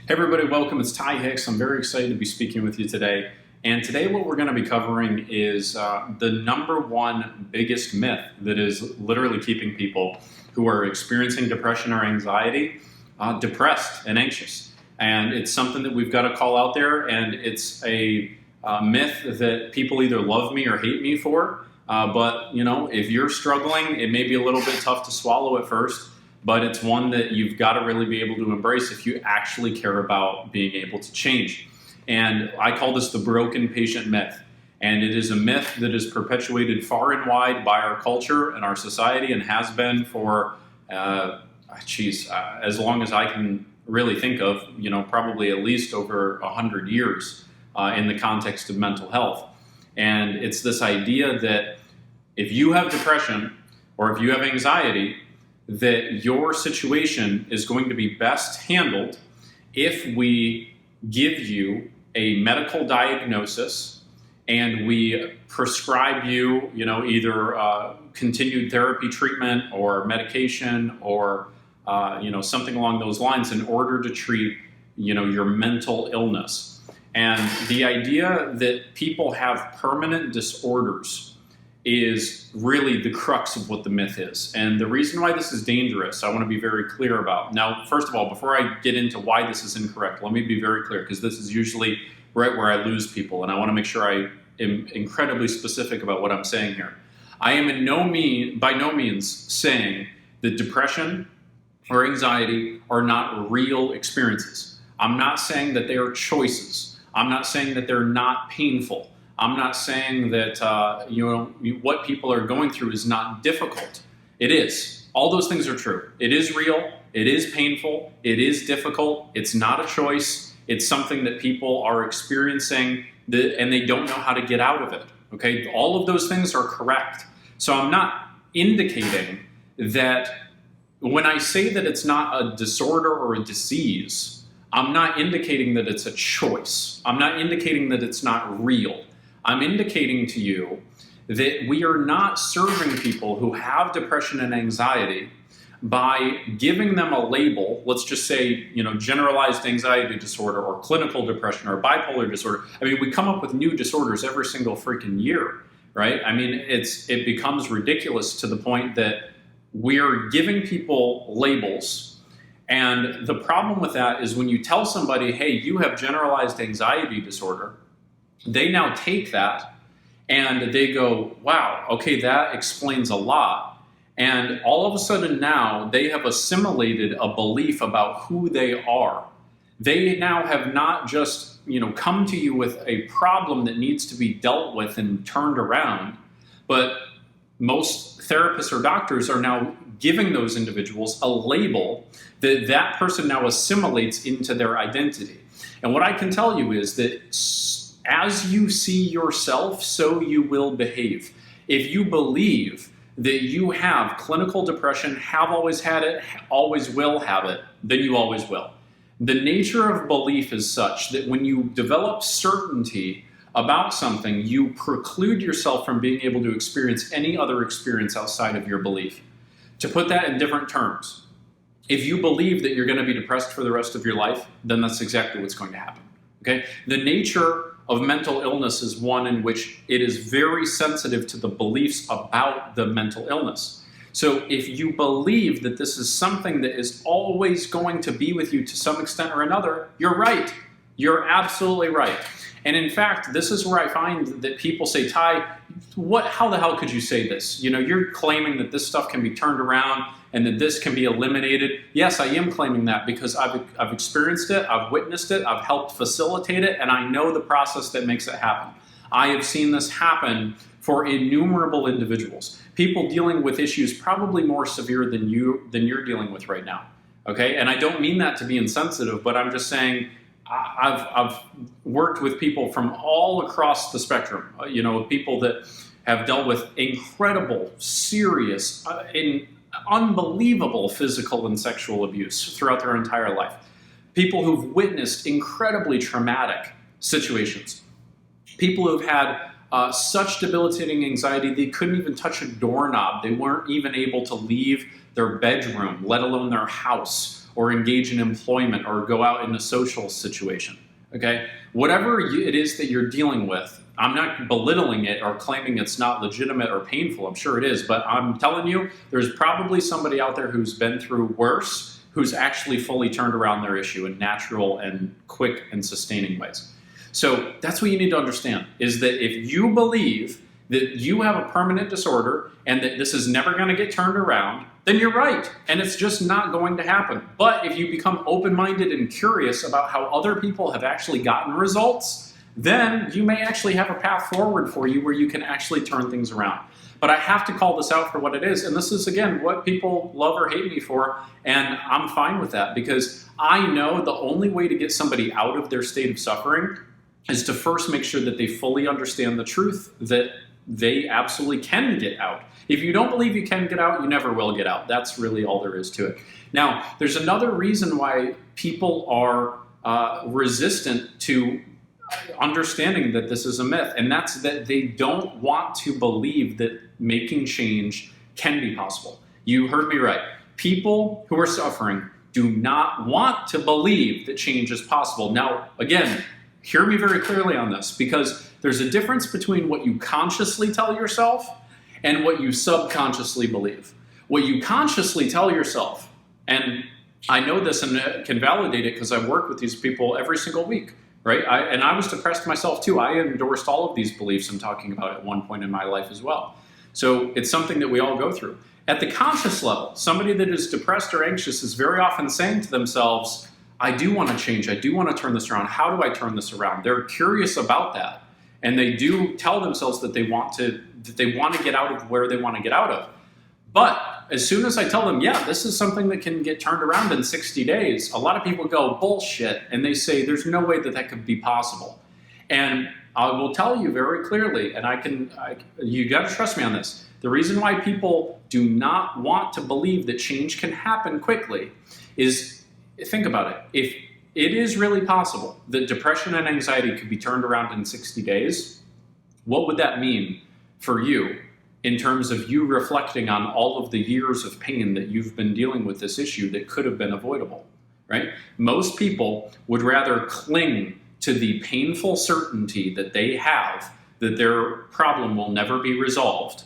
Hey everybody, welcome. It's Ty Hicks. I'm very excited to be speaking with you today. And today what we're going to be covering is the number one biggest myth that is literally keeping people who are experiencing depression or anxiety depressed and anxious. And it's something that we've got to call out there, and it's a myth that people either love me or hate me for. But you know, if you're struggling, it may be a little bit tough to swallow at first. But it's one that you've got to really be able to embrace if you actually care about being able to change. And I call this the broken patient myth. And it is a myth that is perpetuated far and wide by our culture and our society, and has been for, as long as I can really think of, probably at least over 100 years in the context of mental health. And it's this idea that if you have depression or if you have anxiety, that your situation is going to be best handled if we give you a medical diagnosis and we prescribe you, either continued therapy treatment or medication or, something along those lines in order to treat, your mental illness. And the idea that people have permanent disorders is really the crux of what the myth is. And the reason why this is dangerous, I want to be very clear about. Now, first of all, before I get into why this is incorrect, let me be very clear, because this is usually right where I lose people, and I want to make sure I am incredibly specific about what I'm saying here. I am by no means saying that depression or anxiety are not real experiences. I'm not saying that they are choices. I'm not saying that they're not painful. I'm not saying that what people are going through is not difficult. It is. All those things are true. It is real. It is painful. It is difficult. It's not a choice. It's something that people are experiencing and they don't know how to get out of it. Okay? All of those things are correct. So I'm not indicating that when I say that it's not a disorder or a disease, I'm not indicating that it's a choice. I'm not indicating that it's not real. I'm indicating to you that we are not serving people who have depression and anxiety by giving them a label. Let's just say, generalized anxiety disorder or clinical depression or bipolar disorder. I mean, we come up with new disorders every single freaking year, right? I mean, it becomes ridiculous to the point that we're giving people labels. And the problem with that is when you tell somebody, hey, you have generalized anxiety disorder, they now take that and they go, wow, okay, that explains a lot. And all of a sudden now they have assimilated a belief about who they are. They now have not just, come to you with a problem that needs to be dealt with and turned around, but most therapists or doctors are now giving those individuals a label that person now assimilates into their identity. And what I can tell you is that as you see yourself, so you will behave. If you believe that you have clinical depression, have always had it, always will have it, then you always will. The nature of belief is such that when you develop certainty about something, you preclude yourself from being able to experience any other experience outside of your belief. To put that in different terms, if you believe that you're going to be depressed for the rest of your life, then that's exactly what's going to happen. Okay? The nature of mental illness is one in which it is very sensitive to the beliefs about the mental illness. So if you believe that this is something that is always going to be with you to some extent or another, you're right. You're absolutely right. And in fact, this is where I find that people say, Ty, how the hell could you say this? You're claiming that this stuff can be turned around and that this can be eliminated. Yes, I am claiming that because I've experienced it, I've witnessed it, I've helped facilitate it, and I know the process that makes it happen. I have seen this happen for innumerable individuals, people dealing with issues probably more severe than you're dealing with right now. Okay, and I don't mean that to be insensitive, but I'm just saying I've worked with people from all across the spectrum. People that have dealt with incredible, serious, unbelievable physical and sexual abuse throughout their entire life. People who've witnessed incredibly traumatic situations. People who've had such debilitating anxiety they couldn't even touch a doorknob. They weren't even able to leave their bedroom, let alone their house, or engage in employment or go out in a social situation. Okay? Whatever it is that you're dealing with, I'm not belittling it or claiming it's not legitimate or painful. I'm sure it is, but I'm telling you, there's probably somebody out there who's been through worse, who's actually fully turned around their issue in natural and quick and sustaining ways. So that's what you need to understand, is that if you believe that you have a permanent disorder and that this is never going to get turned around, then you're right, and it's just not going to happen. But if you become open-minded and curious about how other people have actually gotten results, then you may actually have a path forward for you where you can actually turn things around. But I have to call this out for what it is, and this is, again, what people love or hate me for, and I'm fine with that, because I know the only way to get somebody out of their state of suffering is to first make sure that they fully understand the truth that they absolutely can get out. If you don't believe you can get out, you never will get out. That's really all there is to it. Now, there's another reason why people are resistant to understanding that this is a myth, and that's that they don't want to believe that making change can be possible. You heard me right. People who are suffering do not want to believe that change is possible. Now, again, hear me very clearly on this, because there's a difference between what you consciously tell yourself and what you subconsciously believe. What you consciously tell yourself, and I know this and can validate it because I work with these people every single week, right? And I was depressed myself too. I endorsed all of these beliefs I'm talking about at one point in my life as well. So it's something that we all go through. At the conscious level, somebody that is depressed or anxious is very often saying to themselves, I do want to change. I do want to turn this around. How do I turn this around? They're curious about that. And they do tell themselves that they want to get out of where they want to get out of. But as soon as I tell them, yeah, this is something that can get turned around in 60 days, a lot of people go, bullshit. And they say, there's no way that that could be possible. And I will tell you very clearly, and you got to trust me on this. The reason why people do not want to believe that change can happen quickly is, think about it. If it is really possible that depression and anxiety could be turned around in 60 days, what would that mean for you in terms of you reflecting on all of the years of pain that you've been dealing with this issue that could have been avoidable, right? Most people would rather cling to the painful certainty that they have that their problem will never be resolved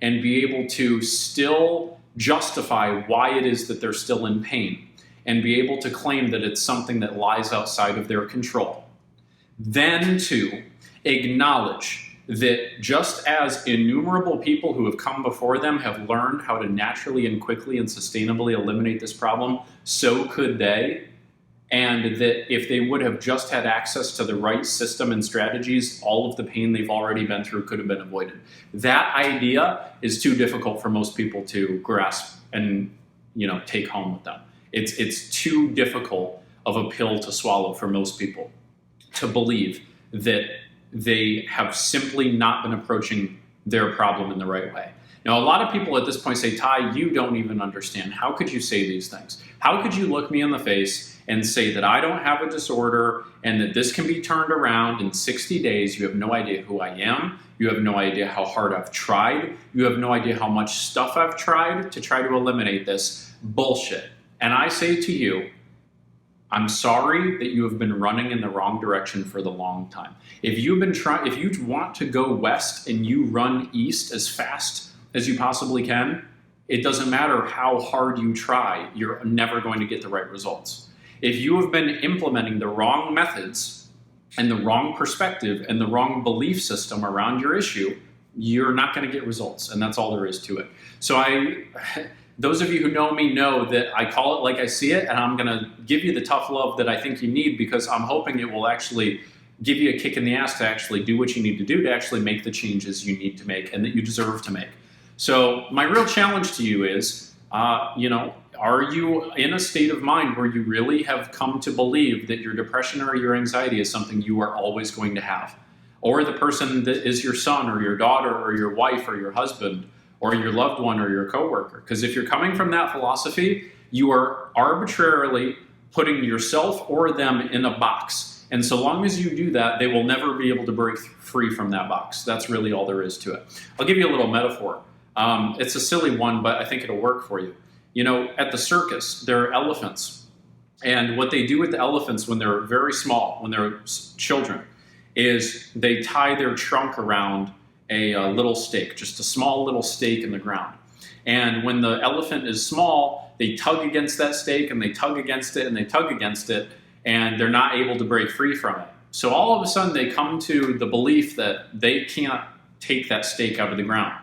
and be able to still justify why it is that they're still in pain, and be able to claim that it's something that lies outside of their control. Then to acknowledge that just as innumerable people who have come before them have learned how to naturally and quickly and sustainably eliminate this problem, so could they. And that if they would have just had access to the right system and strategies, all of the pain they've already been through could have been avoided. That idea is too difficult for most people to grasp and take home with them. It's too difficult of a pill to swallow for most people to believe that they have simply not been approaching their problem in the right way. Now, a lot of people at this point say, Ty, you don't even understand. How could you say these things? How could you look me in the face and say that I don't have a disorder and that this can be turned around in 60 days? You have no idea who I am. You have no idea how hard I've tried. You have no idea how much stuff I've tried to try to eliminate this. Bullshit. And I say to you, I'm sorry that you have been running in the wrong direction for the long time. If you want to go west and you run east as fast as you possibly can, it doesn't matter how hard you try, you're never going to get the right results. If you have been implementing the wrong methods and the wrong perspective and the wrong belief system around your issue, you're not going to get results, and that's all there is to it. So those of you who know me know that I call it like I see it, and I'm going to give you the tough love that I think you need, because I'm hoping it will actually give you a kick in the ass to actually do what you need to do to actually make the changes you need to make and that you deserve to make. So my real challenge to you is, are you in a state of mind where you really have come to believe that your depression or your anxiety is something you are always going to have? Or the person that is your son or your daughter or your wife or your husband or your loved one or your coworker? Because if you're coming from that philosophy, you are arbitrarily putting yourself or them in a box. And so long as you do that, they will never be able to break free from that box. That's really all there is to it. I'll give you a little metaphor. It's a silly one, but I think it'll work for you. At the circus, there are elephants. And what they do with the elephants when they're very small, when they're children, is they tie their trunk around a little stake, just a small little stake in the ground. And when the elephant is small, they tug against that stake and they tug against it and they tug against it, and they're not able to break free from it. So all of a sudden they come to the belief that they can't take that stake out of the ground.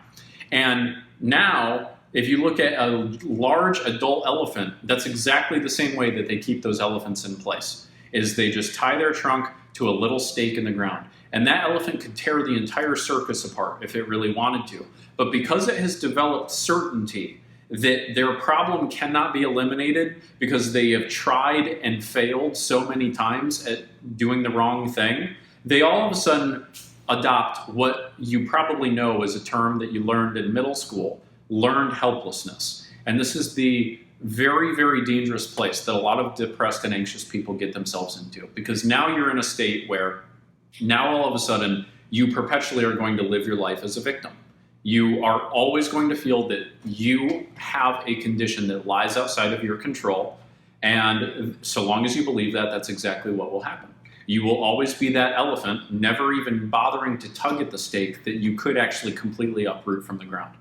And now, if you look at a large adult elephant, that's exactly the same way that they keep those elephants in place, is they just tie their trunk to a little stake in the ground. And that elephant could tear the entire circus apart if it really wanted to. But because it has developed certainty that their problem cannot be eliminated because they have tried and failed so many times at doing the wrong thing, they all of a sudden adopt what you probably know as a term that you learned in middle school, learned helplessness. And this is the very, very dangerous place that a lot of depressed and anxious people get themselves into, because now you're in a state where now all of a sudden you perpetually are going to live your life as a victim. You are always going to feel that you have a condition that lies outside of your control, and so long as you believe that, that's exactly what will happen. You will always be that elephant, never even bothering to tug at the stake that you could actually completely uproot from the ground.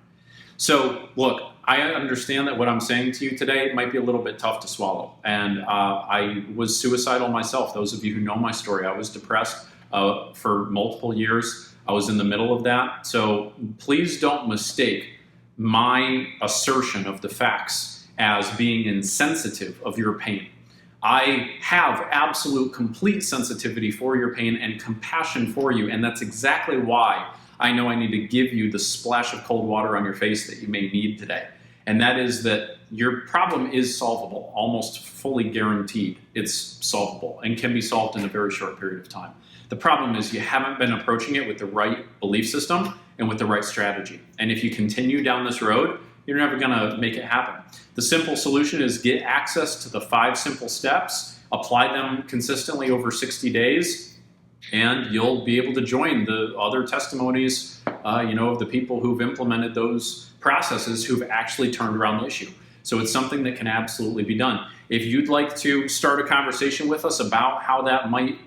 So look, I understand that what I'm saying to you today might be a little bit tough to swallow. And I was suicidal myself. Those of you who know my story, I was depressed for multiple years. I was in the middle of that. So please don't mistake my assertion of the facts as being insensitive of your pain. I have absolute complete sensitivity for your pain and compassion for you. And that's exactly why I know I need to give you the splash of cold water on your face that you may need today. And that is that your problem is solvable, almost fully guaranteed it's solvable and can be solved in a very short period of time. The problem is you haven't been approaching it with the right belief system and with the right strategy. And if you continue down this road, you're never gonna make it happen. The simple solution is get access to the 5 simple steps, apply them consistently over 60 days, and you'll be able to join the other testimonies, of the people who've implemented those processes who've actually turned around the issue. So it's something that can absolutely be done. If you'd like to start a conversation with us about how that might,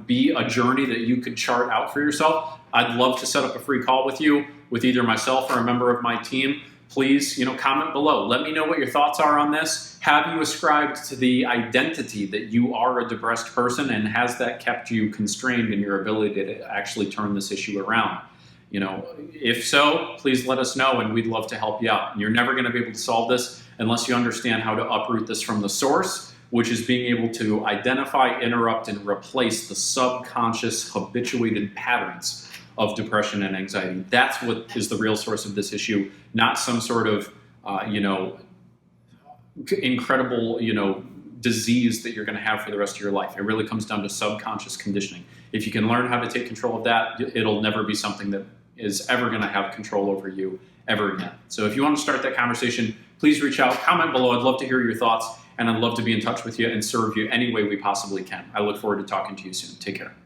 be a journey that you could chart out for yourself, I'd love to set up a free call with you, with either myself or a member of my team. Please, comment below. Let me know what your thoughts are on this. Have you ascribed to the identity that you are a depressed person, and has that kept you constrained in your ability to actually turn this issue around? If so, please let us know and we'd love to help you out. You're never going to be able to solve this unless you understand how to uproot this from the source, which is being able to identify, interrupt, and replace the subconscious habituated patterns of depression and anxiety. That's what is the real source of this issue, not some sort of, incredible, disease that you're going to have for the rest of your life. It really comes down to subconscious conditioning. If you can learn how to take control of that, it'll never be something that is ever going to have control over you ever again. So if you want to start that conversation, please reach out, comment below. I'd love to hear your thoughts, and I'd love to be in touch with you and serve you any way we possibly can. I look forward to talking to you soon. Take care.